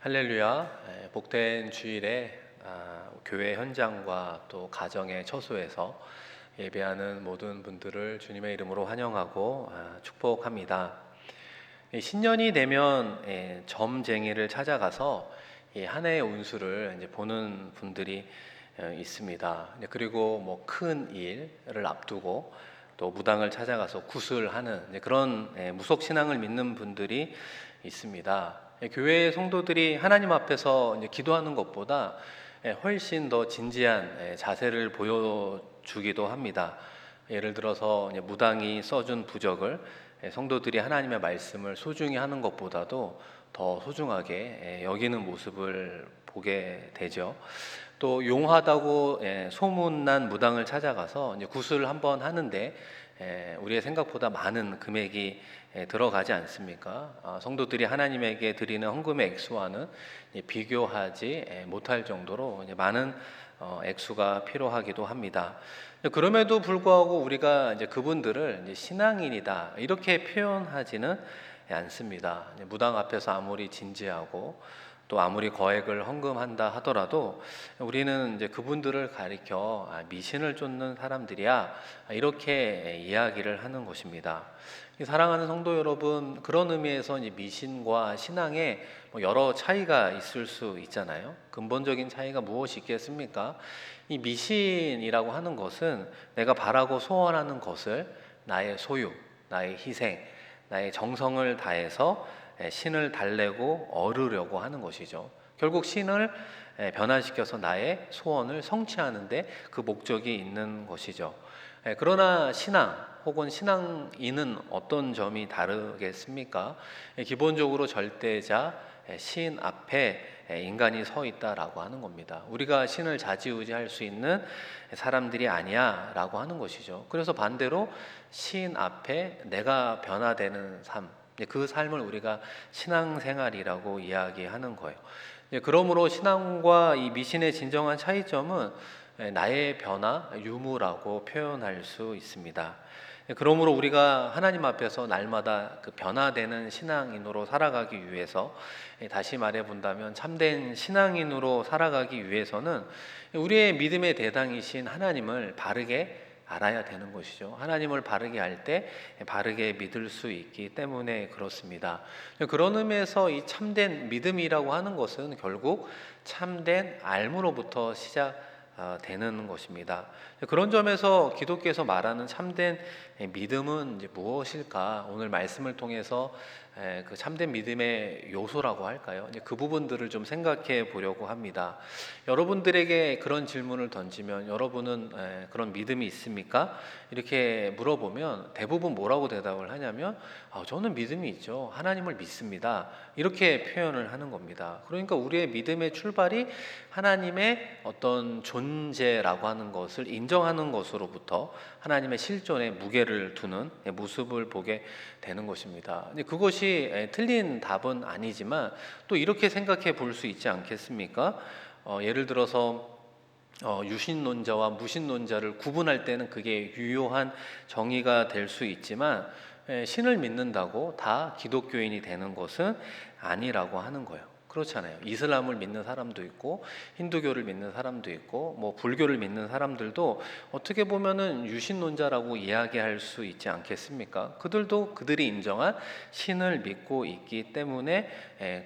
할렐루야. 복된 주일에 교회 현장과 또 가정의 처소에서 예배하는 모든 분들을 주님의 이름으로 환영하고 축복합니다. 신년이 되면 점쟁이를 찾아가서 한 해의 운수를 이제 보는 분들이 있습니다. 그리고 뭐 큰 일을 앞두고 또 무당을 찾아가서 구슬하는 그런 무속 신앙을 믿는 분들이 있습니다. 교회 성도들이 하나님 앞에서 이제 기도하는 것보다 훨씬 더 진지한 자세를 보여주기도 합니다. 예를 들어서 이제 무당이 써준 부적을 성도들이 하나님의 말씀을 소중히 하는 것보다도 더 소중하게 여기는 모습을 보게 되죠. 또 용하다고 소문난 무당을 찾아가서 이제 구슬을 한번 하는데 우리의 생각보다 많은 금액이 들어가지 않습니까? 성도들이 하나님에게 드리는 헌금의 액수와는 비교하지 못할 정도로 많은 액수가 필요하기도 합니다. 그럼에도 불구하고 우리가 이제 그분들을 이제 신앙인이다 이렇게 표현하지는 않습니다. 무당 앞에서 아무리 진지하고 또 아무리 거액을 헌금한다 하더라도 우리는 이제 그분들을 가리켜 미신을 쫓는 사람들이야 이렇게 이야기를 하는 것입니다. 사랑하는 성도 여러분, 그런 의미에서 이제 미신과 신앙에 여러 차이가 있을 수 있잖아요. 근본적인 차이가 무엇이 있겠습니까? 이 미신이라고 하는 것은 내가 바라고 소원하는 것을 나의 소유, 나의 희생, 나의 정성을 다해서 신을 달래고 얻으려고 하는 것이죠. 결국 신을 변화시켜서 나의 소원을 성취하는데 그 목적이 있는 것이죠. 그러나 신앙 혹은 신앙인은 어떤 점이 다르겠습니까? 기본적으로 절대자 신 앞에 인간이 서 있다라고 하는 겁니다. 우리가 신을 좌지우지할 수 있는 사람들이 아니야 라고 하는 것이죠. 그래서 반대로 신 앞에 내가 변화되는 삶, 그 삶을 우리가 신앙생활이라고 이야기하는 거예요. 그러므로 신앙과 이 미신의 진정한 차이점은 나의 변화, 유무라고 표현할 수 있습니다. 그러므로 우리가 하나님 앞에서 날마다 그 변화되는 신앙인으로 살아가기 위해서, 다시 말해 본다면 참된 신앙인으로 살아가기 위해서는 우리의 믿음의 대상이신 하나님을 바르게 알아야 되는 것이죠. 하나님을 바르게 알 때 바르게 믿을 수 있기 때문에 그렇습니다. 그런 의미에서 이 참된 믿음이라고 하는 것은 결국 참된 알므로부터 시작되는 것입니다. 그런 점에서 기독교에서 말하는 참된 믿음은 이제 무엇일까? 오늘 말씀을 통해서 그 참된 믿음의 요소라고 할까요? 이제 그 부분들을 좀 생각해 보려고 합니다. 여러분들에게 그런 질문을 던지면 여러분은 그런 믿음이 있습니까? 이렇게 물어보면 대부분 뭐라고 대답을 하냐면 저는 믿음이 있죠. 하나님을 믿습니다. 이렇게 표현을 하는 겁니다. 그러니까 우리의 믿음의 출발이 하나님의 어떤 존재라고 하는 것을 인정하는 것으로부터 하나님의 실존에 무게를 두는 모습을 보게 되는 것입니다. 그것이 틀린 답은 아니지만 또 이렇게 생각해 볼 수 있지 않겠습니까? 예를 들어서 유신론자와 무신론자를 구분할 때는 그게 유효한 정의가 될 수 있지만 신을 믿는다고 다 기독교인이 되는 것은 아니라고 하는 거예요. 그렇잖아요. 이슬람을 믿는 사람도 있고 힌두교를 믿는 사람도 있고 뭐 불교를 믿는 사람들도 어떻게 보면은 유신론자라고 이야기할 수 있지 않겠습니까? 그들도 그들이 인정한 신을 믿고 있기 때문에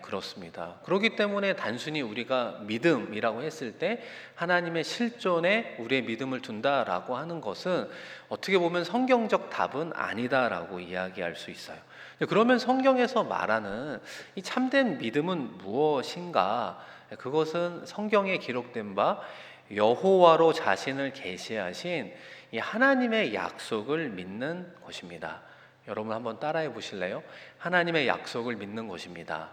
그렇습니다. 그렇기 때문에 단순히 우리가 믿음이라고 했을 때 하나님의 실존에 우리의 믿음을 둔다라고 하는 것은 어떻게 보면 성경적 답은 아니다라고 이야기할 수 있어요. 그러면 성경에서 말하는 이 참된 믿음은 무엇인가? 그것은 성경에 기록된 바 여호와로 자신을 계시하신 이 하나님의 약속을 믿는 것입니다. 여러분 한번 따라해 보실래요? 하나님의 약속을 믿는 것입니다.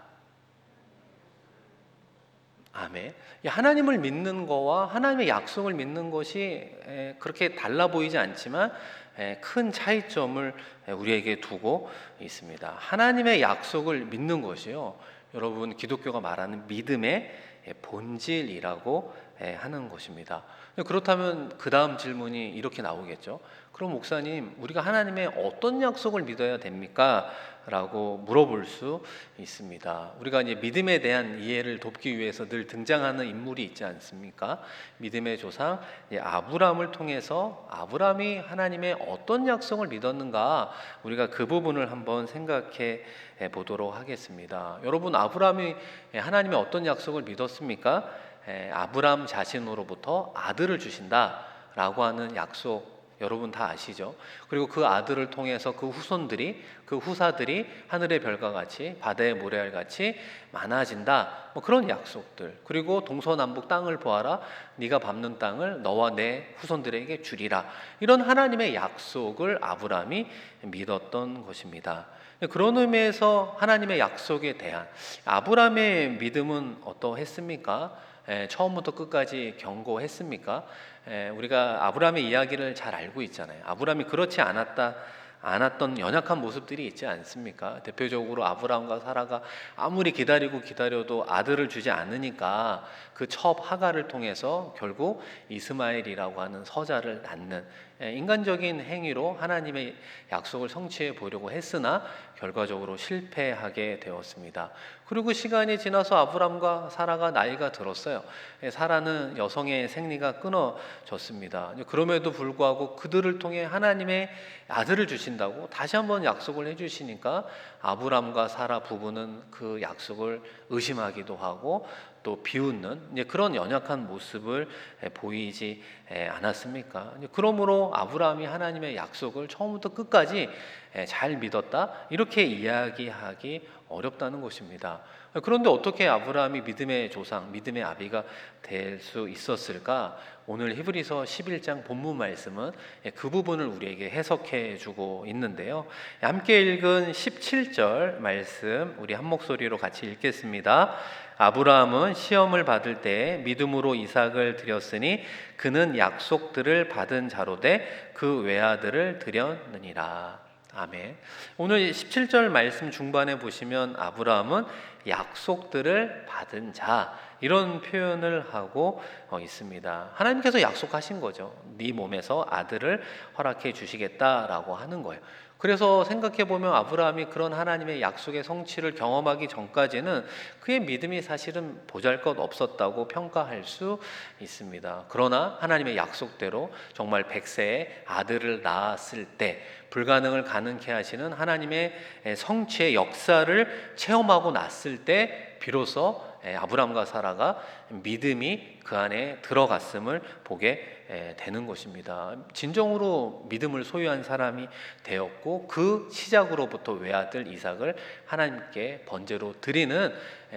아멘. 하나님을 믿는 거와 하나님의 약속을 믿는 것이 그렇게 달라 보이지 않지만 큰 차이점을 우리에게 두고 있습니다. 하나님의 약속을 믿는 것이요, 여러분 기독교가 말하는 믿음의 본질이라고 하는 것입니다. 그렇다면 그 다음 질문이 이렇게 나오겠죠. 그럼 목사님, 우리가 하나님의 어떤 약속을 믿어야 됩니까? 라고 물어볼 수 있습니다. 우리가 이제 믿음에 대한 이해를 돕기 위해서 늘 등장하는 인물이 있지 않습니까? 믿음의 조상 아브라함을 통해서 아브라함이 하나님의 어떤 약속을 믿었는가, 우리가 그 부분을 한번 생각해 보도록 하겠습니다. 여러분, 아브라함이 하나님의 어떤 약속을 믿었습니까? 아브라함 자신으로부터 아들을 주신다라고 하는 약속, 여러분 다 아시죠? 그리고 그 아들을 통해서 그 후손들이, 그 후사들이 하늘의 별과 같이 바다의 모래알 같이 많아진다, 그런 약속들. 그리고 동서남북 땅을 보아라, 네가 밟는 땅을 너와 내 후손들에게 주리라, 이런 하나님의 약속을 아브라함이 믿었던 것입니다. 그런 의미에서 하나님의 약속에 대한 아브라함의 믿음은 어떠했습니까? 처음부터 끝까지 경고했습니까? 우리가 아브라함의 이야기를 잘 알고 있잖아요. 아브라함이 그렇지 않았던 연약한 모습들이 있지 않습니까? 대표적으로 아브라함과 사라가 아무리 기다려도 아들을 주지 않으니까 그 첩 하가를 통해서 결국 이스마엘이라고 하는 서자를 낳는 인간적인 행위로 하나님의 약속을 성취해 보려고 했으나 결과적으로 실패하게 되었습니다. 그리고 시간이 지나서 아브람과 사라가 나이가 들었어요. 사라는 여성의 생리가 끊어졌습니다. 그럼에도 불구하고 그들을 통해 하나님의 아들을 주신다고 다시 한번 약속을 해주시니까 아브람과 사라 부부는 그 약속을 의심하기도 하고 또 비웃는 그런 연약한 모습을 보이지 않았습니까? 그러므로 아브라함이 하나님의 약속을 처음부터 끝까지 잘 믿었다, 이렇게 이야기하기 어렵다는 것입니다. 그런데 어떻게 아브라함이 믿음의 조상, 믿음의 아비가 될 수 있었을까? 오늘 히브리서 11장 본문 말씀은 그 부분을 우리에게 해석해 주고 있는데요. 함께 읽은 17절 말씀 우리 한 목소리로 같이 읽겠습니다. 아브라함은 시험을 받을 때 믿음으로 이삭을 드렸으니 그는 약속들을 받은 자로되 그 외아들을 드렸느니라. 아멘. 오늘 17절 말씀 중반에 보시면 아브라함은 약속들을 받은 자, 이런 표현을 하고 있습니다. 하나님께서 약속하신 거죠. 네 몸에서 아들을 허락해 주시겠다라고 하는 거예요. 그래서 생각해 보면 아브라함이 그런 하나님의 약속의 성취를 경험하기 전까지는 그의 믿음이 사실은 보잘것 없었다고 평가할 수 있습니다. 그러나 하나님의 약속대로 정말 100세에 아들을 낳았을 때 불가능을 가능케 하시는 하나님의 성취의 역사를 체험하고 났을 때 비로소 아브람과 사라가 믿음이 그 안에 들어갔음을 보게 되는 것입니다. 진정으로 믿음을 소유한 사람이 되었고 그 시작으로부터 외아들 이삭을 하나님께 번제로 드리는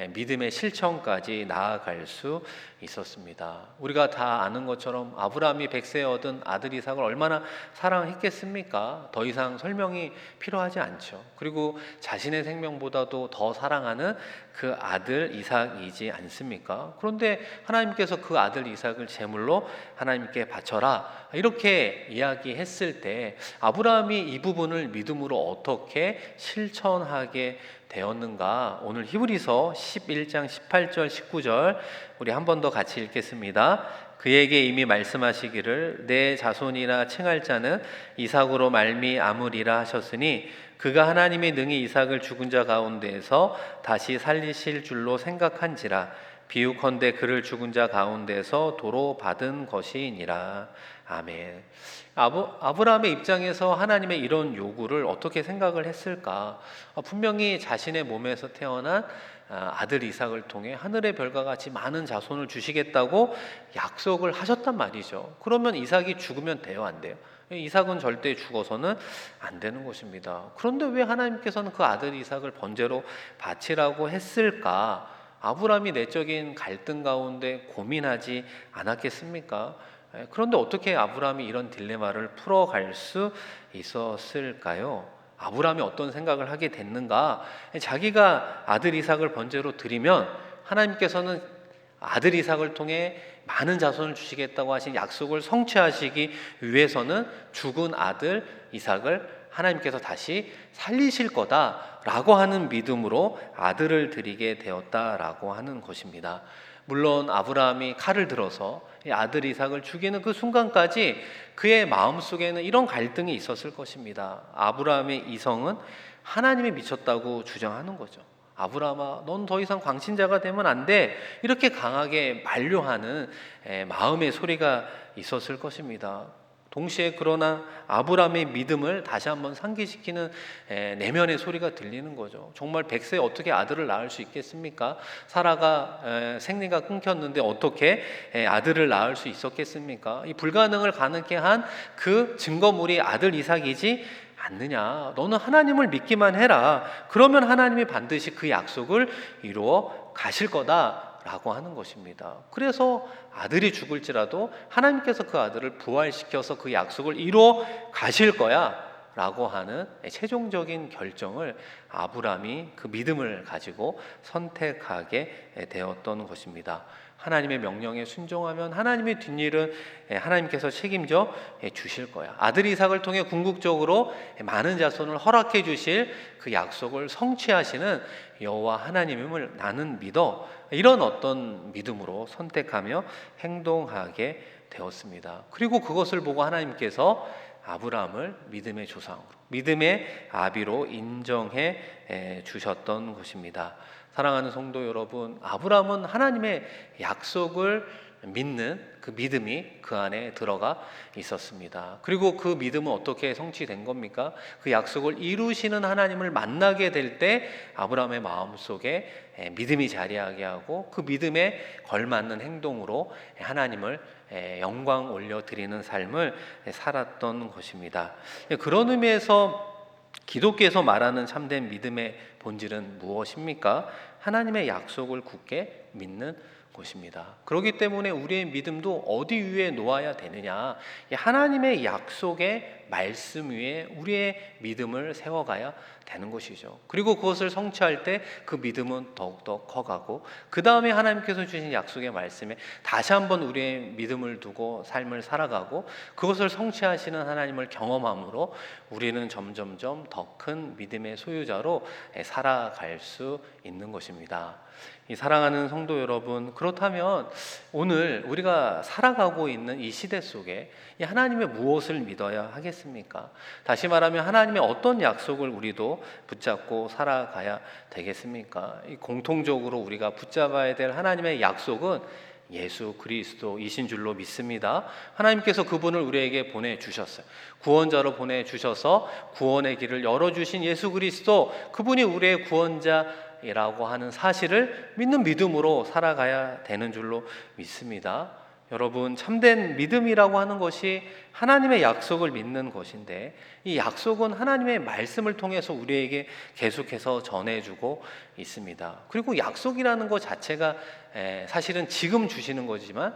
믿음의 실천까지 나아갈 수 있었습니다. 우리가 다 아는 것처럼 아브라함이 100세에 얻은 아들 이삭을 얼마나 사랑했겠습니까? 더 이상 설명이 필요하지 않죠. 그리고 자신의 생명보다도 더 사랑하는 그 아들 이삭이지 않습니까? 그런데 하나님께서 그 아들 이삭을 제물로 하나님께 바쳐라, 이렇게 이야기했을 때 아브라함이 이 부분을 믿음으로 어떻게 실천하게 되었는가? 오늘 히브리서 11장 18절 19절 우리 한 번 더 같이 읽겠습니다. 그에게 이미 말씀하시기를 내 자손이라 칭할 자는 이삭으로 말미암으리라 하셨으니 그가 하나님이 능히 이삭을 죽은 자 가운데에서 다시 살리실 줄로 생각한지라 비유컨대 그를 죽은 자 가운데서 도로 받은 것이니라. 아멘. 아브라함의 입장에서 하나님의 이런 요구를 어떻게 생각을 했을까? 분명히 자신의 몸에서 태어난 아들 이삭을 통해 하늘의 별과 같이 많은 자손을 주시겠다고 약속을 하셨단 말이죠. 그러면 이삭이 죽으면 돼요, 안 돼요? 이삭은 절대 죽어서는 안 되는 것입니다. 그런데 왜 하나님께서는 그 아들 이삭을 번제로 바치라고 했을까? 아브라함이 내적인 갈등 가운데 고민하지 않았겠습니까? 그런데 어떻게 아브라함이 이런 딜레마를 풀어갈 수 있었을까요? 아브라함이 어떤 생각을 하게 됐는가? 자기가 아들 이삭을 번제로 드리면 하나님께서는 아들 이삭을 통해 많은 자손을 주시겠다고 하신 약속을 성취하시기 위해서는 죽은 아들 이삭을 하나님께서 다시 살리실 거다라고 하는 믿음으로 아들을 드리게 되었다라고 하는 것입니다. 물론 아브라함이 칼을 들어서 이 아들 이삭을 죽이는 그 순간까지 그의 마음속에는 이런 갈등이 있었을 것입니다. 아브라함의 이성은 하나님이 미쳤다고 주장하는 거죠. 아브라함아, 넌 더 이상 광신자가 되면 안 돼. 이렇게 강하게 만류하는 마음의 소리가 있었을 것입니다. 동시에 그러나 아브라함의 믿음을 다시 한번 상기시키는 내면의 소리가 들리는 거죠. 정말 100세에 어떻게 아들을 낳을 수 있겠습니까? 사라가 생리가 끊겼는데 어떻게 아들을 낳을 수 있었겠습니까? 이 불가능을 가능케 한 그 증거물이 아들 이삭이지 않느냐. 너는 하나님을 믿기만 해라. 그러면 하나님이 반드시 그 약속을 이루어 가실 거다라고 하는 것입니다. 그래서 아들이 죽을지라도 하나님께서 그 아들을 부활시켜서 그 약속을 이루어 가실 거야 라고 하는 최종적인 결정을 아브라함이 그 믿음을 가지고 선택하게 되었던 것입니다. 하나님의 명령에 순종하면 하나님의 뒷일은 하나님께서 책임져 주실 거야. 아들 이삭을 통해 궁극적으로 많은 자손을 허락해 주실 그 약속을 성취하시는 여호와 하나님임을 나는 믿어. 이런 어떤 믿음으로 선택하며 행동하게 되었습니다. 그리고 그것을 보고 하나님께서 아브라함을 믿음의 조상으로, 믿음의 아비로 인정해 주셨던 것입니다. 사랑하는 성도 여러분, 아브라함은 하나님의 약속을 믿는 그 믿음이 그 안에 들어가 있었습니다. 그리고 그 믿음은 어떻게 성취된 겁니까? 그 약속을 이루시는 하나님을 만나게 될 때 아브라함의 마음속에 믿음이 자리하게 하고 그 믿음에 걸맞는 행동으로 하나님을 영광 올려드리는 삶을 살았던 것입니다. 그런 의미에서 기독교에서 말하는 참된 믿음의 본질은 무엇입니까? 하나님의 약속을 굳게 믿는 것입니다. 그렇기 때문에 우리의 믿음도 어디 위에 놓아야 되느냐? 하나님의 약속의 말씀 위에 우리의 믿음을 세워가야 되는 것이죠. 그리고 그것을 성취할 때 그 믿음은 더욱더 커가고 그 다음에 하나님께서 주신 약속의 말씀에 다시 한번 우리의 믿음을 두고 삶을 살아가고 그것을 성취하시는 하나님을 경험함으로 우리는 점점점 더 큰 믿음의 소유자로 살아갈 수 있는 것입니다. 이 사랑하는 성도 여러분, 그렇다면 오늘 우리가 살아가고 있는 이 시대 속에 이 하나님의 무엇을 믿어야 하겠습니까? 다시 말하면 하나님의 어떤 약속을 우리도 붙잡고 살아가야 되겠습니까? 공통적으로 우리가 붙잡아야 될 하나님의 약속은 예수 그리스도이신 줄로 믿습니다. 하나님께서 그분을 우리에게 보내주셨어요. 구원자로 보내주셔서 구원의 길을 열어주신 예수 그리스도, 그분이 우리의 구원자라고 하는 사실을 믿는 믿음으로 살아가야 되는 줄로 믿습니다. 여러분, 참된 믿음이라고 하는 것이 하나님의 약속을 믿는 것인데 이 약속은 하나님의 말씀을 통해서 우리에게 계속해서 전해주고 있습니다. 그리고 약속이라는 것 자체가 사실은 지금 주시는 거지만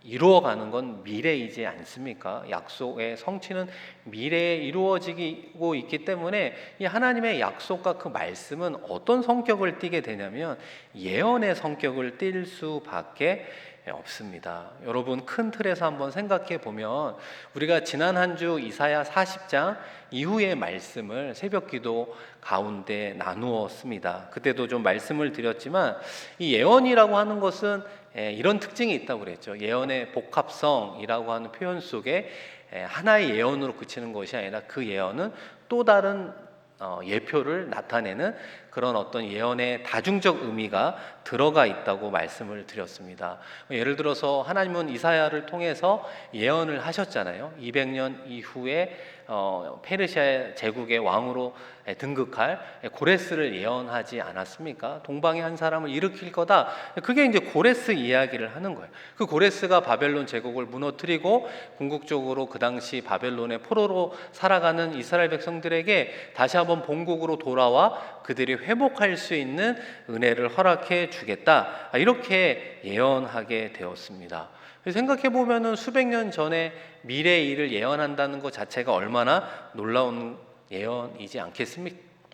이루어가는 건 미래이지 않습니까? 약속의 성취는 미래에 이루어지고 있기 때문에 이 하나님의 약속과 그 말씀은 어떤 성격을 띠게 되냐면 예언의 성격을 띌 수밖에 없습니다. 여러분, 큰 틀에서 한번 생각해 보면 우리가 지난 한 주 이사야 40장 이후의 말씀을 새벽기도 가운데 나누었습니다. 그때도 좀 말씀을 드렸지만 이 예언이라고 하는 것은 이런 특징이 있다고 그랬죠. 예언의 복합성이라고 하는 표현 속에 하나의 예언으로 그치는 것이 아니라 그 예언은 또 다른 예표를 나타내는 그런 어떤 예언의 다중적 의미가 들어가 있다고 말씀을 드렸습니다. 예를 들어서 하나님은 이사야를 통해서 예언을 하셨잖아요. 200년 이후에 페르시아 제국의 왕으로 등극할 고레스를 예언하지 않았습니까? 동방의 한 사람을 일으킬 거다. 그게 이제 고레스 이야기를 하는 거예요. 그 고레스가 바벨론 제국을 무너뜨리고 궁극적으로 그 당시 바벨론의 포로로 살아가는 이스라엘 백성들에게 다시 한번 본국으로 돌아와 그들이 회복할 수 있는 은혜를 허락해 주겠다. 이렇게 예언하게 되었습니다. 생각해 보면은 수백 년 전에 미래의 일을 예언한다는 것 자체가 얼마나 놀라운 예언이지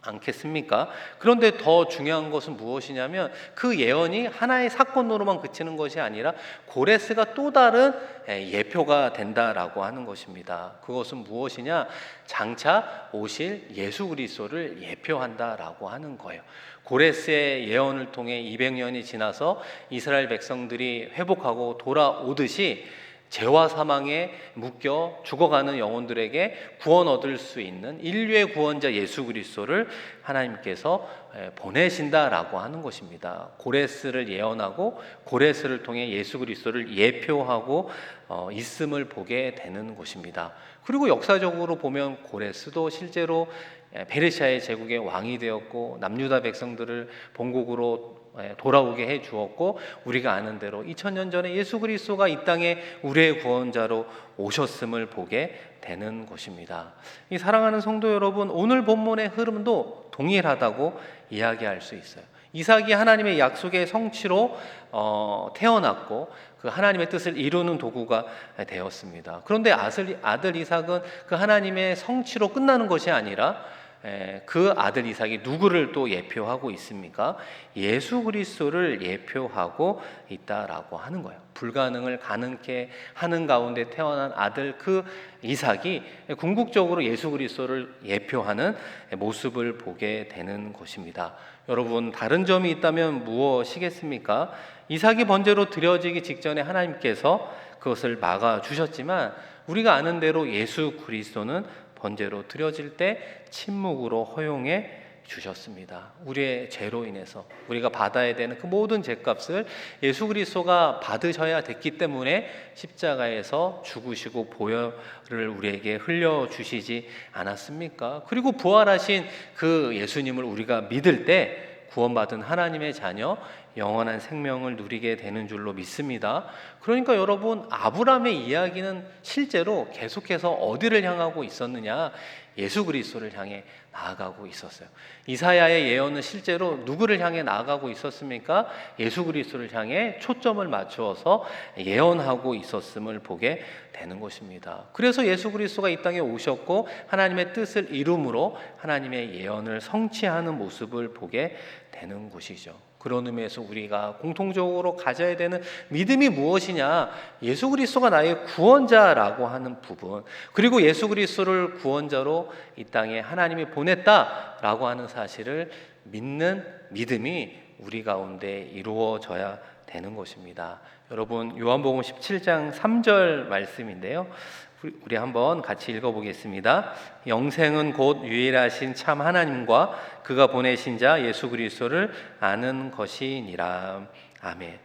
않겠습니까? 그런데 더 중요한 것은 무엇이냐면 그 예언이 하나의 사건으로만 그치는 것이 아니라 고레스가 또 다른 예표가 된다라고 하는 것입니다. 그것은 무엇이냐? 장차 오실 예수 그리스도를 예표한다라고 하는 거예요. 고레스의 예언을 통해 200년이 지나서 이스라엘 백성들이 회복하고 돌아오듯이 죄와 사망에 묶여 죽어가는 영혼들에게 구원 얻을 수 있는 인류의 구원자 예수 그리스도를 하나님께서 보내신다라고 하는 것입니다. 고레스를 예언하고 고레스를 통해 예수 그리스도를 예표하고 있음을 보게 되는 것입니다. 그리고 역사적으로 보면 고레스도 실제로 페르시아의 제국의 왕이 되었고 남유다 백성들을 본국으로 돌아오게 해 주었고, 우리가 아는 대로 2000년 전에 예수 그리스도가 이 땅에 우리의 구원자로 오셨음을 보게 되는 것입니다. 이 사랑하는 성도 여러분, 오늘 본문의 흐름도 동일하다고 이야기할 수 있어요. 이삭이 하나님의 약속의 성취로 태어났고 그 하나님의 뜻을 이루는 도구가 되었습니다. 그런데 아들 이삭은 그 하나님의 성취로 끝나는 것이 아니라 그 아들 이삭이 누구를 또 예표하고 있습니까? 예수 그리스도를 예표하고 있다라고 하는 거예요. 불가능을 가능케 하는 가운데 태어난 아들 그 이삭이 궁극적으로 예수 그리스도를 예표하는 모습을 보게 되는 것입니다. 여러분, 다른 점이 있다면 무엇이겠습니까? 이삭이 번제로 드려지기 직전에 하나님께서 그것을 막아 주셨지만, 우리가 아는 대로 예수 그리스도는 번제로 드려질 때 침묵으로 허용해 주셨습니다. 우리의 죄로 인해서 우리가 받아야 되는 그 모든 죄값을 예수 그리스도가 받으셔야 됐기 때문에 십자가에서 죽으시고 보혈을 우리에게 흘려주시지 않았습니까? 그리고 부활하신 그 예수님을 우리가 믿을 때 구원받은 하나님의 자녀, 영원한 생명을 누리게 되는 줄로 믿습니다. 그러니까 여러분, 아브라함의 이야기는 실제로 계속해서 어디를 향하고 있었느냐? 예수 그리스도를 향해 나아가고 있었어요. 이사야의 예언은 실제로 누구를 향해 나아가고 있었습니까? 예수 그리스도를 향해 초점을 맞추어서 예언하고 있었음을 보게 되는 것입니다. 그래서 예수 그리스도가 이 땅에 오셨고 하나님의 뜻을 이룸으로 하나님의 예언을 성취하는 모습을 보게 되는 것이죠. 그런 의미에서 우리가 공통적으로 가져야 되는 믿음이 무엇이냐? 예수 그리스도가 나의 구원자라고 하는 부분, 그리고 예수 그리스도를 구원자로 이 땅에 하나님이 보냈다라고 하는 사실을 믿는 믿음이 우리 가운데 이루어져야 되는 것입니다. 여러분, 요한복음 17장 3절 말씀인데요, 우리 한번 같이 읽어보겠습니다. 영생은 곧 유일하신 참 하나님과 그가 보내신 자 예수 그리스도를 아는 것이니라. 아멘.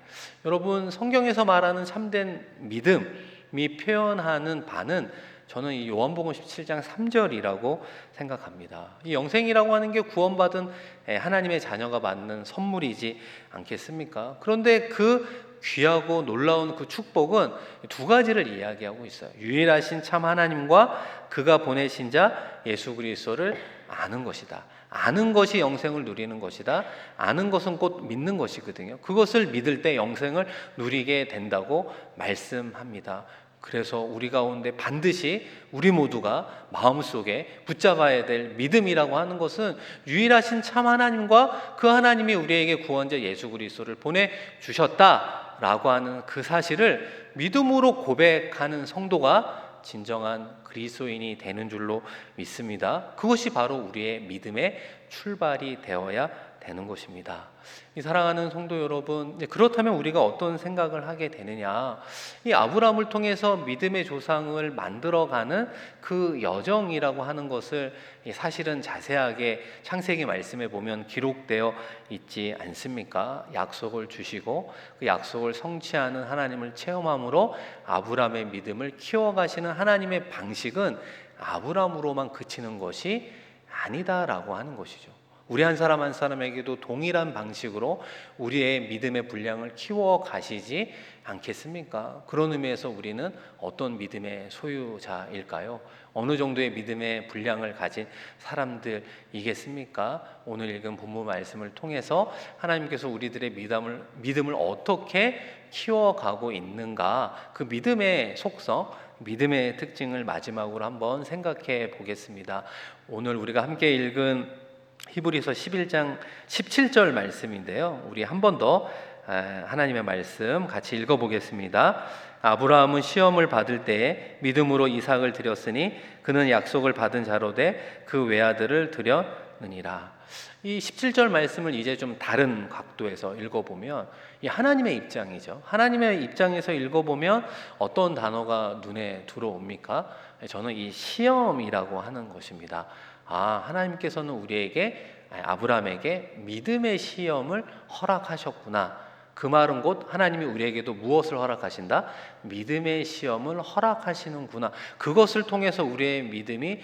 여러분, 성경에서 말하는 참된 믿음이 표현하는 바는 저는 이 요한복음 17장 3절이라고 생각합니다. 이 영생이라고 하는 게 구원받은 하나님의 자녀가 받는 선물이지 않겠습니까? 그런데 그 귀하고 놀라운 그 축복은 두 가지를 이야기하고 있어요. 유일하신 참 하나님과 그가 보내신 자 예수 그리스도를 아는 것이다. 아는 것이 영생을 누리는 것이다. 아는 것은 곧 믿는 것이거든요. 그것을 믿을 때 영생을 누리게 된다고 말씀합니다. 그래서 우리 가운데 반드시 우리 모두가 마음속에 붙잡아야 될 믿음이라고 하는 것은 유일하신 참 하나님과 그 하나님이 우리에게 구원자 예수 그리스도를 보내주셨다라고 하는 그 사실을 믿음으로 고백하는 성도가 진정한 그리스도인이 되는 줄로 믿습니다. 그것이 바로 우리의 믿음의 출발이 되어야 되는 것입니다. 이 사랑하는 성도 여러분, 그렇다면 우리가 어떤 생각을 하게 되느냐? 이 아브라함을 통해서 믿음의 조상을 만들어가는 그 여정이라고 하는 것을 사실은 자세하게 창세기 말씀에 보면 기록되어 있지 않습니까? 약속을 주시고 그 약속을 성취하는 하나님을 체험함으로 아브라함의 믿음을 키워가시는 하나님의 방식은 아브라함으로만 그치는 것이 아니다라고 하는 것이죠. 우리 한 사람 한 사람에게도 동일한 방식으로 우리의 믿음의 분량을 키워 가시지 않겠습니까? 그런 의미에서 우리는 어떤 믿음의 소유자일까요? 어느 정도의 믿음의 분량을 가진 사람들이겠습니까? 오늘 읽은 본문 말씀을 통해서 하나님께서 우리들의 믿음을 어떻게 키워가고 있는가, 그 믿음의 속성, 믿음의 특징을 마지막으로 한번 생각해 보겠습니다. 오늘 우리가 함께 읽은 히브리서 11장 17절 말씀인데요. 우리 한 번 더 하나님의 말씀 같이 읽어보겠습니다. 아브라함은 시험을 받을 때에 믿음으로 이삭을 드렸으니 그는 약속을 받은 자로 돼 그 외아들을 드렸느니라. 이 17절 말씀을 이제 좀 다른 각도에서 읽어보면 이 하나님의 입장이죠. 하나님의 입장에서 읽어보면 어떤 단어가 눈에 들어옵니까? 저는 이 시험이라고 하는 것입니다. 하나님께서는 우리에게 아브라함에게 믿음의 시험을 허락하셨구나. 그 말은 곧 하나님이 우리에게도 무엇을 허락하신다? 믿음의 시험을 허락하시는구나. 그것을 통해서 우리의 믿음이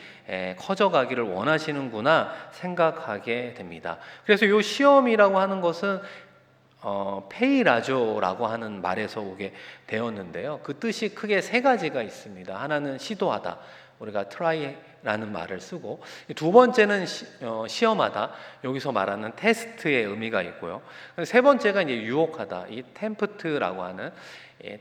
커져가기를 원하시는구나 생각하게 됩니다. 그래서 이 시험이라고 하는 것은 페이라조라고 하는 말에서 오게 되었는데요. 그 뜻이 크게 세 가지가 있습니다. 하나는 시도하다, 우리가 try라는 말을 쓰고, 두 번째는 시험하다, 여기서 말하는 테스트의 의미가 있고요. 세 번째가 이제 유혹하다, 이 tempt라고 하는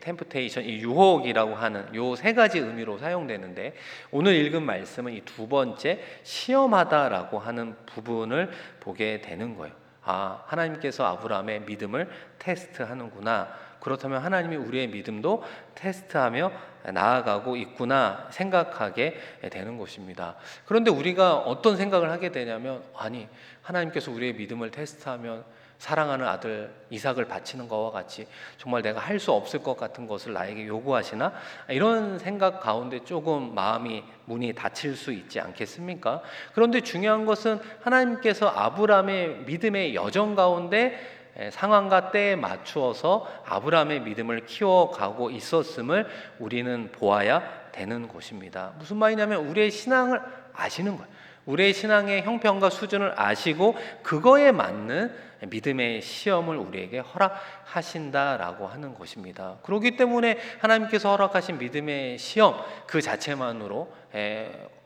temptation, 이 유혹이라고 하는 요 세 가지 의미로 사용되는데, 오늘 읽은 말씀은 이 두 번째 시험하다라고 하는 부분을 보게 되는 거예요. 하나님께서 아브라함의 믿음을 테스트하는구나. 그렇다면 하나님이 우리의 믿음도 테스트하며 나아가고 있구나 생각하게 되는 것입니다. 그런데 우리가 어떤 생각을 하게 되냐면, 아니, 하나님께서 우리의 믿음을 테스트하면 사랑하는 아들 이삭을 바치는 것과 같이 정말 내가 할 수 없을 것 같은 것을 나에게 요구하시나? 이런 생각 가운데 조금 문이 닫힐 수 있지 않겠습니까? 그런데 중요한 것은 하나님께서 아브라함의 믿음의 여정 가운데 상황과 때에 맞추어서 아브라함의 믿음을 키워가고 있었음을 우리는 보아야 되는 것입니다. 무슨 말이냐면 우리의 신앙을 아시는 거예요. 우리의 신앙의 형편과 수준을 아시고 그거에 맞는 믿음의 시험을 우리에게 허락하신다라고 하는 것입니다. 그렇기 때문에 하나님께서 허락하신 믿음의 시험 그 자체만으로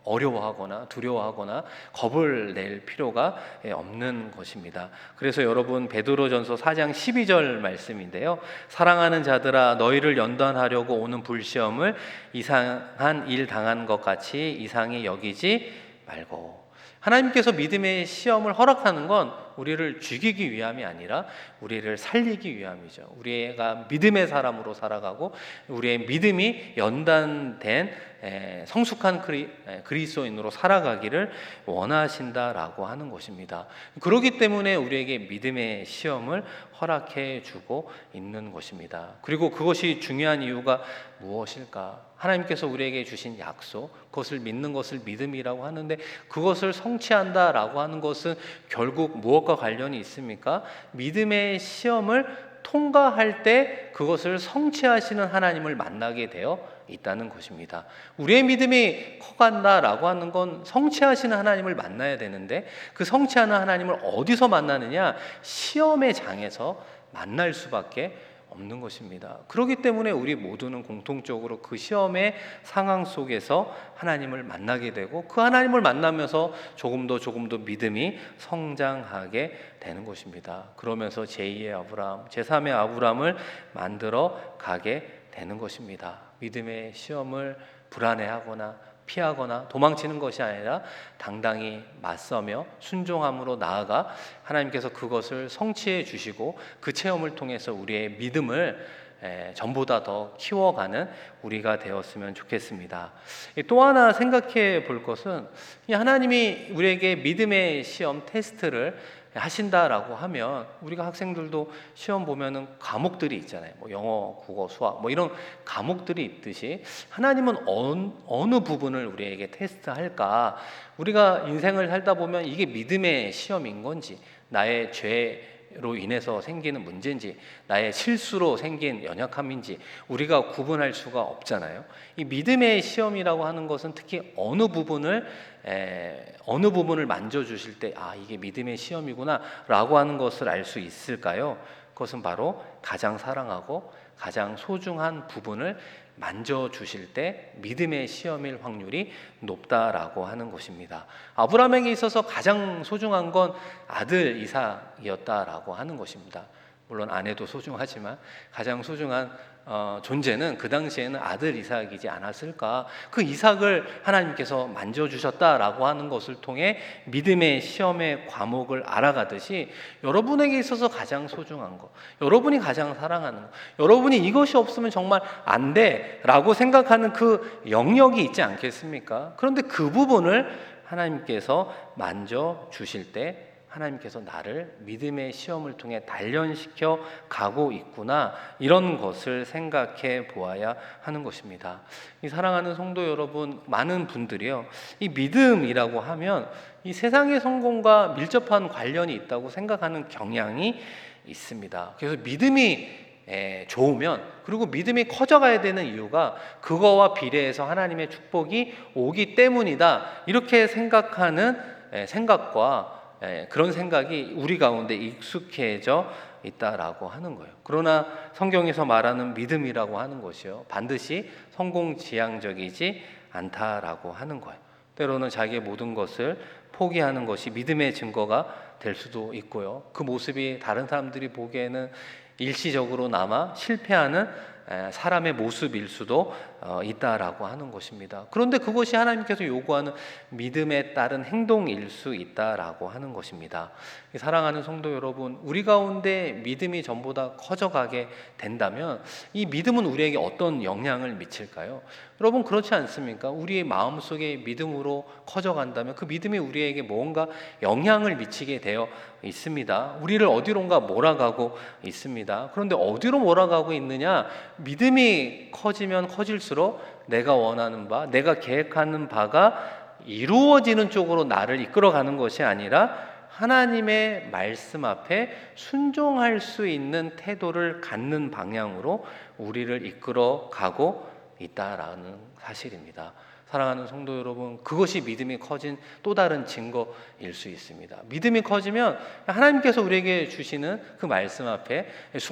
어려워하거나 두려워하거나 겁을 낼 필요가 없는 것입니다. 그래서 여러분, 베드로전서 4장 12절 말씀인데요. 사랑하는 자들아, 너희를 연단하려고 오는 불시험을 이상한 일 당한 것 같이 이상히 여기지 말고. 하나님께서 믿음의 시험을 허락하는 건 우리를 죽이기 위함이 아니라 우리를 살리기 위함이죠. 우리가 믿음의 사람으로 살아가고 우리의 믿음이 연단된 성숙한 그리스도인으로 살아가기를 원하신다라고 하는 것입니다. 그렇기 때문에 우리에게 믿음의 시험을 허락해 주고 있는 것입니다. 그리고 그것이 중요한 이유가 무엇일까? 하나님께서 우리에게 주신 약속, 그것을 믿는 것을 믿음이라고 하는데, 그것을 성취한다라고 하는 것은 결국 무엇과 관련이 있습니까? 믿음의 시험을 통과할 때 그것을 성취하시는 하나님을 만나게 되어 있다는 것입니다. 우리의 믿음이 커간다라고 하는 건 성취하시는 하나님을 만나야 되는데, 그 성취하는 하나님을 어디서 만나느냐? 시험의 장에서 만날 수밖에 없는 것입니다. 그렇기 때문에 우리 모두는 공통적으로 그 시험의 상황 속에서 하나님을 만나게 되고, 그 하나님을 만나면서 조금 더 믿음이 성장하게 되는 것입니다. 그러면서 제2의 아브라함, 제3의 아브라함을 만들어 가게 되는 것입니다. 믿음의 시험을 불안해하거나 피하거나 도망치는 것이 아니라 당당히 맞서며 순종함으로 나아가 하나님께서 그것을 성취해 주시고, 그 체험을 통해서 우리의 믿음을 전보다 더 키워가는 우리가 되었으면 좋겠습니다. 또 하나 생각해 볼 것은, 하나님이 우리에게 믿음의 시험 테스트를 하신다라고 하면, 우리가 학생들도 시험 보면은 과목들이 있잖아요. 영어, 국어, 수학 이런 과목들이 있듯이 하나님은 어느 부분을 우리에게 테스트할까? 우리가 인생을 살다 보면 이게 믿음의 시험인 건지, 나의 죄로 인해서 생기는 문제인지, 나의 실수로 생긴 연약함인지 우리가 구분할 수가 없잖아요. 이 믿음의 시험이라고 하는 것은 특히 어느 부분을 만져주실 때 이게 믿음의 시험이구나 라고 하는 것을 알 수 있을까요? 그것은 바로 가장 사랑하고 가장 소중한 부분을 만져주실 때 믿음의 시험일 확률이 높다라고 하는 것입니다. 아브라함에게 있어서 가장 소중한 건 아들 이삭이었다라고 하는 것입니다. 물론 아내도 소중하지만 가장 소중한 존재는 그 당시에는 아들 이삭이지 않았을까. 그 이삭을 하나님께서 만져주셨다라고 하는 것을 통해 믿음의 시험의 과목을 알아가듯이 여러분에게 있어서 가장 소중한 것, 여러분이 가장 사랑하는 것, 여러분이 이것이 없으면 정말 안 돼라고 생각하는 그 영역이 있지 않겠습니까? 그런데 그 부분을 하나님께서 만져주실 때 하나님께서 나를 믿음의 시험을 통해 단련시켜 가고 있구나, 이런 것을 생각해 보아야 하는 것입니다. 이 사랑하는 성도 여러분, 많은 분들이요, 이 믿음이라고 하면 이 세상의 성공과 밀접한 관련이 있다고 생각하는 경향이 있습니다. 그래서 믿음이 좋으면, 그리고 믿음이 커져가야 되는 이유가 그거와 비례해서 하나님의 축복이 오기 때문이다, 이렇게 생각하는 생각과 그런 생각이 우리 가운데 익숙해져 있다라고 하는 거예요. 그러나 성경에서 말하는 믿음이라고 하는 것이요, 반드시 성공지향적이지 않다라고 하는 거예요. 때로는 자기의 모든 것을 포기하는 것이 믿음의 증거가 될 수도 있고요, 그 모습이 다른 사람들이 보기에는 일시적으로나마 실패하는 사람의 모습일 수도 있다라고 하는 것입니다. 그런데 그것이 하나님께서 요구하는 믿음에 따른 행동일 수 있다라고 하는 것입니다. 사랑하는 성도 여러분, 우리 가운데 믿음이 전보다 커져가게 된다면 이 믿음은 우리에게 어떤 영향을 미칠까요? 여러분, 그렇지 않습니까? 우리의 마음속에 믿음으로 커져간다면 그 믿음이 우리에게 뭔가 영향을 미치게 되어 있습니다. 우리를 어디론가 몰아가고 있습니다. 그런데 어디로 몰아가고 있느냐? 믿음이 커지면 커질수록 내가 원하는 바, 내가 계획하는 바가 이루어지는 쪽으로 나를 이끌어가는 것이 아니라 하나님의 말씀 앞에 순종할 수 있는 태도를 갖는 방향으로 우리를 이끌어가고 있다라는 사실입니다. 사랑하는 성도 여러분, 그것이 믿음이 커진 또 다른 증거일 수 있습니다. 믿음이 커지면 하나님께서 우리에게 주시는 그 말씀 앞에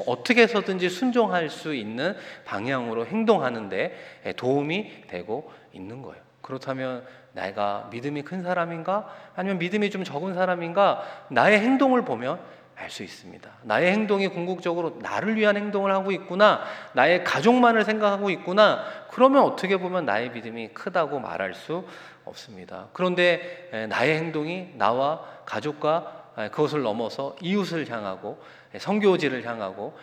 어떻게 해서든지 순종할 수 있는 방향으로 행동하는 데 도움이 되고 있는 거예요. 그렇다면 내가 믿음이 큰 사람인가? 아니면 믿음이 좀 적은 사람인가? 나의 행동을 보면 알 수 있습니다. 나의 행동이 궁극적으로 나를 위한 행동을 하고 있구나, 나의 가족만을 생각하고 있구나, 그러면 어떻게 보면 나의 믿음이 크다고 말할 수 없습니다. 그런데 나의 행동이 나와 가족과 그것을 넘어서 이웃을 향하고 선교지를 향하고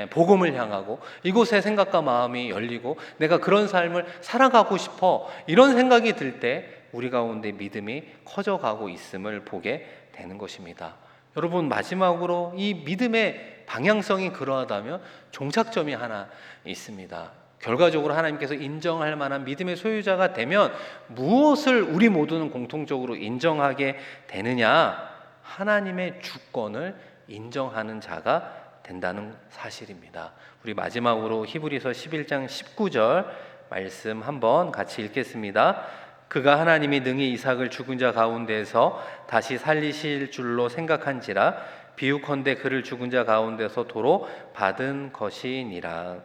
복음을 향하고 이곳의 생각과 마음이 열리고 내가 그런 삶을 살아가고 싶어, 이런 생각이 들 때 우리 가운데 믿음이 커져가고 있음을 보게 되는 것입니다. 여러분, 마지막으로 이 믿음의 방향성이 그러하다면 종착점이 하나 있습니다. 결과적으로 하나님께서 인정할 만한 믿음의 소유자가 되면 무엇을 우리 모두는 공통적으로 인정하게 되느냐? 하나님의 주권을 인정하는 자가 된다는 사실입니다. 우리 마지막으로 히브리서 11장 19절 말씀 한번 같이 읽겠습니다. 그가 하나님이 능히 이삭을 죽은 자 가운데서 다시 살리실 줄로 생각한지라 비유컨대 그를 죽은 자 가운데서 도로 받은 것이니라.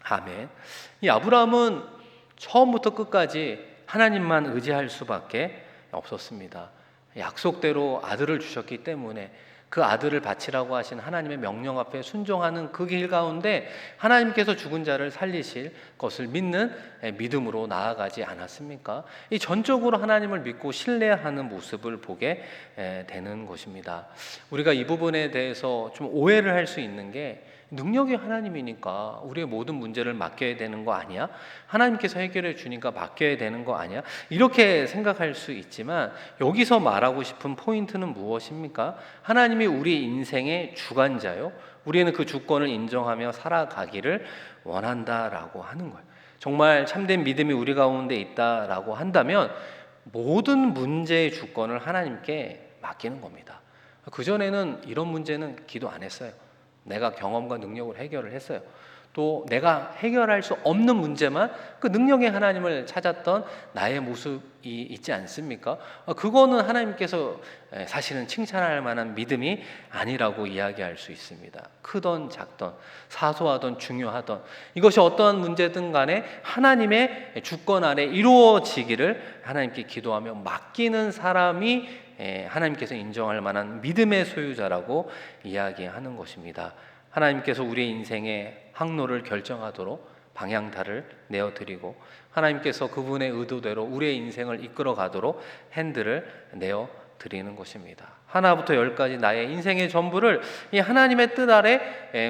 아멘. 이 아브라함은 처음부터 끝까지 하나님만 의지할 수밖에 없었습니다. 약속대로 아들을 주셨기 때문에 그 아들을 바치라고 하신 하나님의 명령 앞에 순종하는 그 길 가운데 하나님께서 죽은 자를 살리실 것을 믿는 믿음으로 나아가지 않았습니까? 이 전적으로 하나님을 믿고 신뢰하는 모습을 보게 되는 것입니다. 우리가 이 부분에 대해서 좀 오해를 할 수 있는 게, 능력이 하나님이니까 우리의 모든 문제를 맡겨야 되는 거 아니야? 하나님께서 해결해 주니까 맡겨야 되는 거 아니야? 이렇게 생각할 수 있지만 여기서 말하고 싶은 포인트는 무엇입니까? 하나님이 우리 인생의 주관자요, 우리는 그 주권을 인정하며 살아가기를 원한다라고 하는 거예요. 정말 참된 믿음이 우리 가운데 있다라고 한다면 모든 문제의 주권을 하나님께 맡기는 겁니다. 그전에는 이런 문제는 기도 안 했어요. 내가 경험과 능력을 해결을 했어요. 또 내가 해결할 수 없는 문제만 그 능력의 하나님을 찾았던 나의 모습이 있지 않습니까? 그거는 하나님께서 사실은 칭찬할 만한 믿음이 아니라고 이야기할 수 있습니다. 크던 작던 사소하던 중요하던 이것이 어떠한 문제든 간에 하나님의 주권 아래 이루어지기를 하나님께 기도하며 맡기는 사람이 하나님께서 인정할 만한 믿음의 소유자라고 이야기하는 것입니다. 하나님께서 우리의 인생의 항로를 결정하도록 방향타를 내어드리고 하나님께서 그분의 의도대로 우리의 인생을 이끌어가도록 핸들을 내어드리는 것입니다. 하나부터 열까지 나의 인생의 전부를 이 하나님의 뜻 아래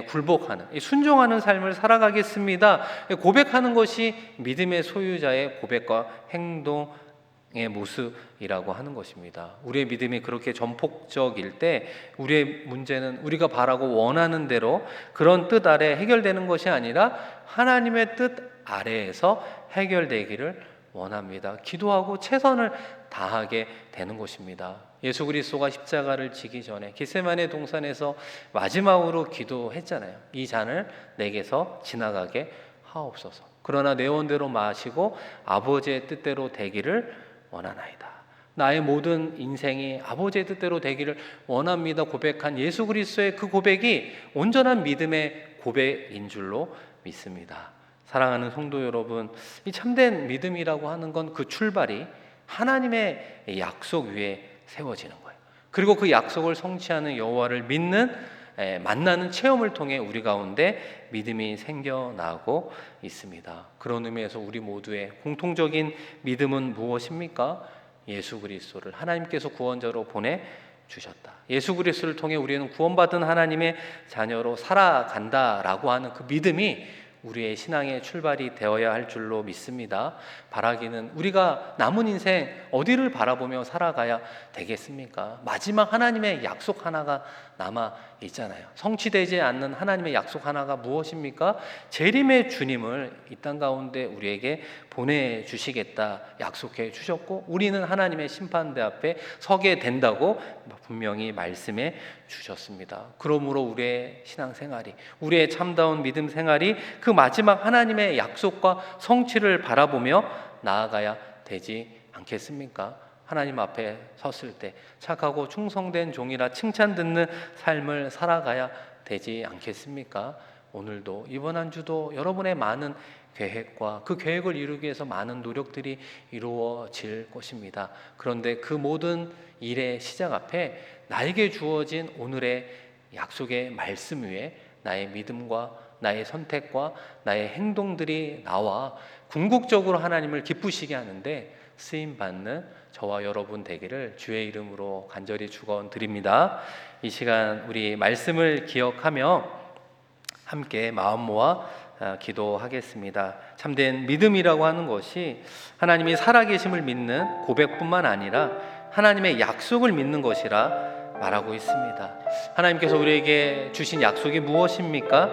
굴복하는, 순종하는 삶을 살아가겠습니다. 고백하는 것이 믿음의 소유자의 고백과 행동의 모습이라고 하는 것입니다. 우리의 믿음이 그렇게 전폭적일 때 우리의 문제는 우리가 바라고 원하는 대로 그런 뜻 아래 해결되는 것이 아니라 하나님의 뜻 아래에서 해결되기를 원합니다. 기도하고 최선을 다하게 되는 것입니다. 예수 그리스도가 십자가를 지기 전에 겟세마네 동산에서 마지막으로 기도했잖아요. 이 잔을 내게서 지나가게 하옵소서. 그러나 내 원대로 마시고 아버지의 뜻대로 되기를 원하나이다. 나의 모든 인생이 아버지의 뜻대로 되기를 원합니다. 고백한 예수 그리스도의 그 고백이 온전한 믿음의 고백인 줄로 믿습니다. 사랑하는 성도 여러분, 이 참된 믿음이라고 하는 건 그 출발이 하나님의 약속 위에 세워지는 거예요. 그리고 그 약속을 성취하는 여호와를 믿는 만나는 체험을 통해 우리 가운데 믿음이 생겨나고 있습니다. 그런 의미에서 우리 모두의 공통적인 믿음은 무엇입니까? 예수 그리스도를 하나님께서 구원자로 보내주셨다. 예수 그리스도를 통해 우리는 구원받은 하나님의 자녀로 살아간다라고 하는 그 믿음이 우리의 신앙의 출발이 되어야 할 줄로 믿습니다. 바라기는 우리가 남은 인생 어디를 바라보며 살아가야 되겠습니까? 마지막 하나님의 약속 하나가 남아 있잖아요. 성취되지 않는 하나님의 약속 하나가 무엇입니까? 재림의 주님을 이 땅 가운데 우리에게 보내주시겠다 약속해 주셨고 우리는 하나님의 심판대 앞에 서게 된다고 분명히 말씀해 주셨습니다. 그러므로 우리의 신앙생활이, 우리의 참다운 믿음 생활이 그 마지막 하나님의 약속과 성취를 바라보며 나아가야 되지 않겠습니까? 하나님 앞에 섰을 때 착하고 충성된 종이라 칭찬 듣는 삶을 살아가야 되지 않겠습니까? 오늘도 이번 한 주도 여러분의 많은 계획과 그 계획을 이루기 위해서 많은 노력들이 이루어질 것입니다. 그런데 그 모든 일의 시작 앞에 나에게 주어진 오늘의 약속의 말씀 위에 나의 믿음과 나의 선택과 나의 행동들이 나와 궁극적으로 하나님을 기쁘시게 하는데 쓰임받는 저와 여러분 되기를 주의 이름으로 간절히 축원드립니다. 이 시간 우리 말씀을 기억하며 함께 마음 모아 기도하겠습니다. 참된 믿음이라고 하는 것이 하나님이 살아계심을 믿는 고백뿐만 아니라 하나님의 약속을 믿는 것이라 말하고 있습니다. 하나님께서 우리에게 주신 약속이 무엇입니까?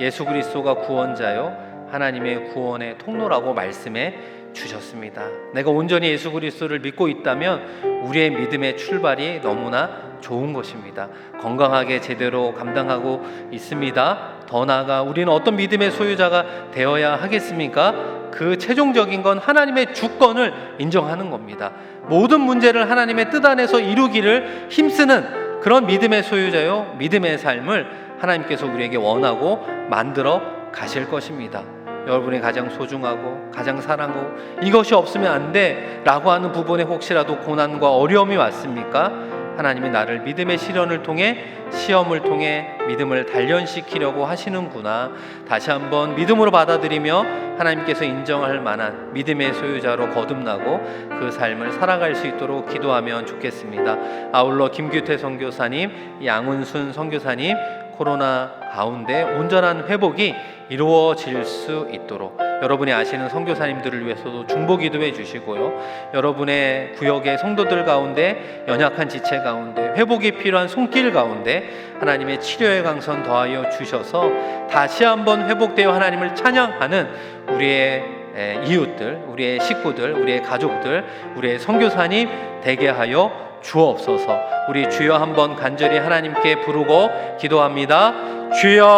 예수 그리스도가 구원자요 하나님의 구원의 통로라고 말씀해 주셨습니다. 내가 온전히 예수 그리스도를 믿고 있다면 우리의 믿음의 출발이 너무나 좋은 것입니다. 건강하게 제대로 감당하고 있습니다. 더 나아가 우리는 어떤 믿음의 소유자가 되어야 하겠습니까? 그 최종적인 건 하나님의 주권을 인정하는 겁니다. 모든 문제를 하나님의 뜻 안에서 이루기를 힘쓰는 그런 믿음의 소유자요 믿음의 삶을 하나님께서 우리에게 원하고 만들어 가실 것입니다. 여러분이 가장 소중하고 가장 사랑하고 이것이 없으면 안 돼 라고 하는 부분에 혹시라도 고난과 어려움이 왔습니까? 하나님이 나를 믿음의 시련을 통해 시험을 통해 믿음을 단련시키려고 하시는구나. 다시 한번 믿음으로 받아들이며 하나님께서 인정할 만한 믿음의 소유자로 거듭나고 그 삶을 살아갈 수 있도록 기도하면 좋겠습니다. 아울러 김규태 선교사님, 양은순 선교사님 코로나 가운데 온전한 회복이 이루어질 수 있도록 여러분이 아시는 선교사님들을 위해서도 중보 기도해 주시고요. 여러분의 구역의 성도들 가운데 연약한 지체 가운데 회복이 필요한 손길 가운데 하나님의 치료의 강선 더하여 주셔서 다시 한번 회복되어 하나님을 찬양하는 우리의 이웃들, 우리의 식구들, 우리의 가족들, 우리의 선교사님 되게 하여 주옵소서. 우리 주여 한번 간절히 하나님께 부르고 기도합니다. 주여,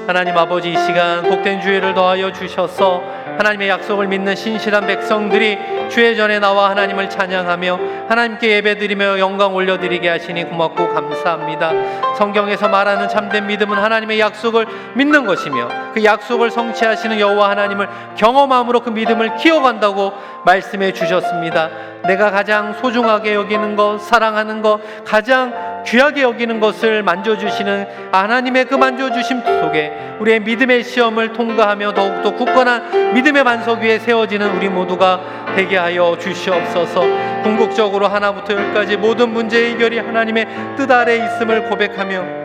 하나님 아버지, 이 시간 복된 주의를 더하여 주셔서 하나님의 약속을 믿는 신실한 백성들이 주의 전에 나와 하나님을 찬양하며 하나님께 예배드리며 영광 올려드리게 하시니 고맙고 감사합니다. 성경에서 말하는 참된 믿음은 하나님의 약속을 믿는 것이며 그 약속을 성취하시는 여호와 하나님을 경험함으로 그 믿음을 키워간다고 말씀해 주셨습니다. 내가 가장 소중하게 여기는 것, 사랑하는 것, 가장 귀하게 여기는 것을 만져주시는 하나님의 그 만져주심 속에 우리의 믿음의 시험을 통과하며 더욱더 굳건한 믿음의 반석 위에 세워지는 우리 모두가 되게 하여 주시옵소서. 궁극적으로 하나부터 열까지 모든 문제 해결이 하나님의 뜻 아래 있음을 고백하며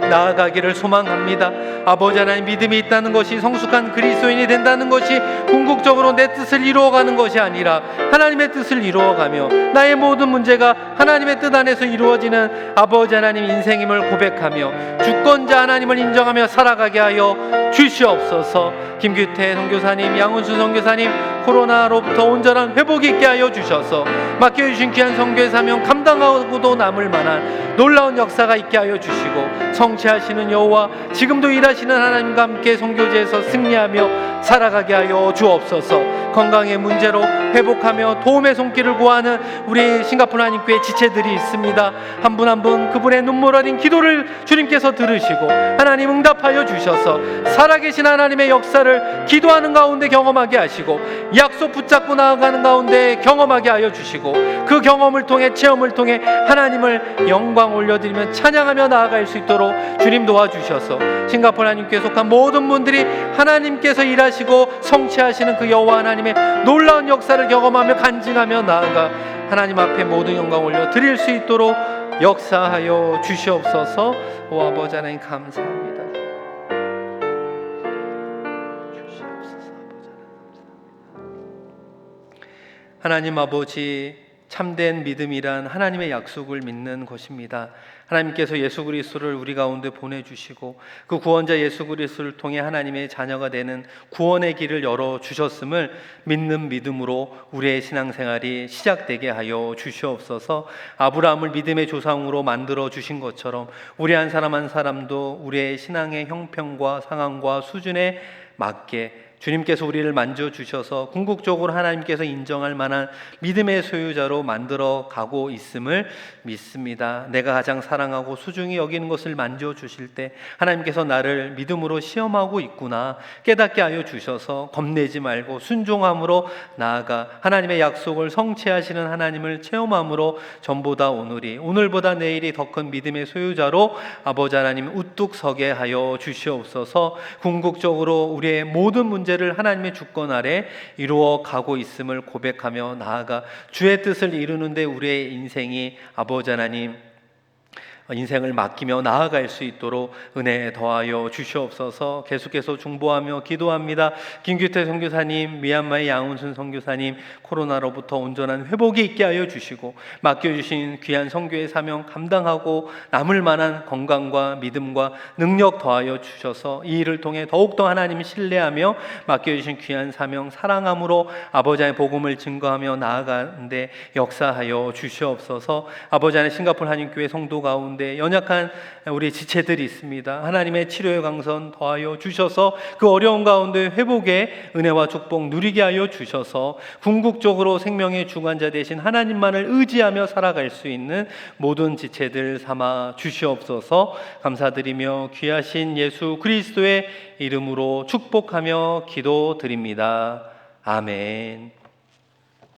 나아가기를 소망합니다. 아버지 하나님, 믿음이 있다는 것이 성숙한 그리스도인이 된다는 것이 궁극적으로 내 뜻을 이루어가는 것이 아니라 하나님의 뜻을 이루어가며 나의 모든 문제가 하나님의 뜻 안에서 이루어지는 아버지 하나님 인생임을 고백하며 주권자 하나님을 인정하며 살아가게 하여 주시옵소서. 김규태 선교사님, 양훈수 선교사님, 코로나로부터 온전한 회복이 있게 하여 주셔서 맡겨주신 귀한 선교의 사명 감당하고도 남을 만한 놀라운 역사가 있게 하여 주시고 성취하시는 여호와 지금도 일하시는 하나님과 함께 선교지에서 승리하며 살아가게 하여 주옵소서. 건강의 문제로 회복하며 도움의 손길을 구하는 우리 싱가포르 하나님교회 지체들이 있습니다. 한 분 한 분 그분의 눈물 어린 기도를 주님께서 들으시고 하나님 응답하여 주셔서 살아계신 하나님의 역사를 기도하는 가운데 경험하게 하시고 약속 붙잡고 나아가는 가운데 경험하게 하여 주시고 그 경험을 통해 체험을 통해 하나님을 영광 올려드리며 찬양하며 나아갈 수 있도록 주님 도와주셔서 싱가포르 하나님께 속한 모든 분들이 하나님께서 일하시고 성취하시는 그 여호와 하나님의 놀라운 역사를 경험하며 간증하며 나아가 하나님 앞에 모든 영광 올려 드릴 수 있도록 역사하여 주시옵소서. 오 아버지 하나님 감사합니다. 하나님 아버지, 참된 믿음이란 하나님의 약속을 믿는 것입니다. 하나님께서 예수 그리스도를 우리 가운데 보내주시고 그 구원자 예수 그리스도를 통해 하나님의 자녀가 되는 구원의 길을 열어주셨음을 믿는 믿음으로 우리의 신앙생활이 시작되게 하여 주시옵소서. 아브라함을 믿음의 조상으로 만들어 주신 것처럼 우리 한 사람 한 사람도 우리의 신앙의 형편과 상황과 수준에 맞게 주님께서 우리를 만져주셔서 궁극적으로 하나님께서 인정할 만한 믿음의 소유자로 만들어 가고 있음을 믿습니다. 내가 가장 사랑하고 소중히 여기는 것을 만져주실 때 하나님께서 나를 믿음으로 시험하고 있구나 깨닫게 하여 주셔서 겁내지 말고 순종함으로 나아가 하나님의 약속을 성취하시는 하나님을 체험함으로 전보다 오늘보다 내일이 더 큰 믿음의 소유자로 아버지 하나님 우뚝 서게 하여 주시옵소서. 궁극적으로 우리의 모든 문제를 하나님의 주권 아래 이루어 가고 있음을 고백하며 나아가 주의 뜻을 이루는데 우리의 인생이 아버지 하나님 인생을 맡기며 나아갈 수 있도록 은혜 더하여 주시옵소서. 계속해서 중보하며 기도합니다. 김규태 선교사님, 미얀마의 양훈순 선교사님 코로나로부터 온전한 회복이 있게 하여 주시고 맡겨주신 귀한 선교의 사명 감당하고 남을 만한 건강과 믿음과 능력 더하여 주셔서 이 일을 통해 더욱더 하나님을 신뢰하며 맡겨주신 귀한 사명 사랑함으로 아버지 하나님의 복음을 증거하며 나아가는데 역사하여 주시옵소서. 아버지 하나님 싱가포르 한인교회 성도 가운데 연약한 우리 지체들이 있습니다. 하나님의 치료의 강선 더하여 주셔서 그 어려운 가운데 회복의 은혜와 축복 누리게 하여 주셔서 궁극적으로 생명의 주관자 되신 하나님만을 의지하며 살아갈 수 있는 모든 지체들 삼아 주시옵소서. 감사드리며 귀하신 예수 그리스도의 이름으로 축복하며 기도드립니다. 아멘.